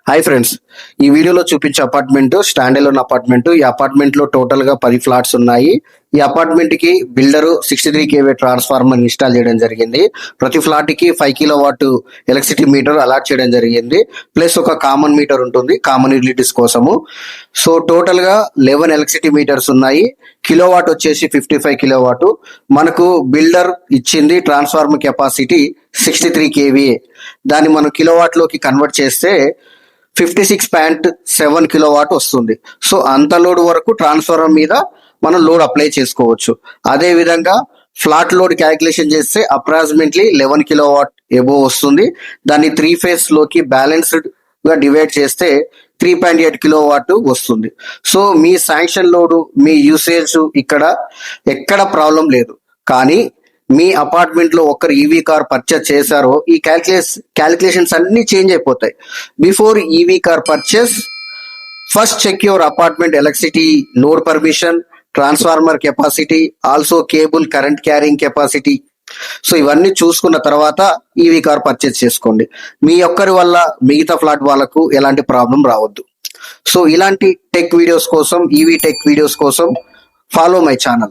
Hi friends, ఈ వీడియోలో చూపించే అపార్ట్మెంట్ స్టాండ్ అలోన్ అపార్ట్మెంట్. ఈ అపార్ట్మెంట్ లో టోటల్ గా 10 ఫ్లాట్స్ ఉన్నాయి. ఈ అపార్ట్మెంట్ కి బిల్డర్ 63 kV ట్రాన్స్ఫార్మర్ ఇన్స్టాల్ చేయడం జరిగింది. ప్రతి ఫ్లాట్ కి 5 కిలోవాట్ ఎలక్ట్రిసిటీ మీటర్ అలాట్ చేయడం జరిగింది. ప్లస్ ఒక కామన్ మీటర్ ఉంటుంది కామన్ యూటిలిటీస్ కోసము. సో టోటల్ గా 11 ఎలక్ట్రిసిటీ మీటర్స్ ఉన్నాయి. కిలోవాట్ వచ్చేసి 55 కిలోవాట్. మనకు బిల్డర్ ఇచ్చింది ట్రాన్స్ఫార్మర్ కెపాసిటీ 63 kVA. దాన్ని మనం కిలోవాట్ లోకి కన్వర్ట్ చేస్తే 56.7 కిలోవాట్ వస్తుంది. సో అంత లోడ్ వరకు ట్రాన్స్ఫార్మర్ మీద మనం లోడ్ అప్లై చేసుకోవచ్చు. అదే విధంగా ఫ్లాట్ లోడ్ క్యాలిక్యులేషన్ చేస్తే అప్రాక్సిమేట్లీ 11 కిలోవాట్ ఎబో వస్తుంది. దాన్ని 3 ఫేజ్ లోకి బ్యాలెన్స్డ్ గా డివైడ్ చేస్తే 3.8 కిలోవాట్ వస్తుంది. సో మీ శాంక్షన్ లోడ్, మీ యూసేజ్ ఇక్కడ ఎక్కడ ప్రాబ్లం లేదు. కానీ మీ అపార్ట్మెంట్ లో ఒకరు ఈవీ కార్ పర్చేస్ చేశారో ఈ క్యాలిక్యులేషన్స్ అన్ని చేంజ్ అయిపోతాయి. Before EV car purchase, first check your apartment electricity load permission, transformer capacity, also cable current carrying capacity. So ఇవన్నీ చూసుకున్న తర్వాత ఈవీ కార్ పర్చేస్ చేసుకోండి. మీ ఒక్కరి వల్ల మిగతా ఫ్లాట్ వాళ్ళకు ఎలాంటి ప్రాబ్లం రావద్దు. సో ఇలాంటి టెక్ వీడియోస్ కోసం, ఈవీ టెక్ వీడియోస్ కోసం ఫాలో మై ఛానల్.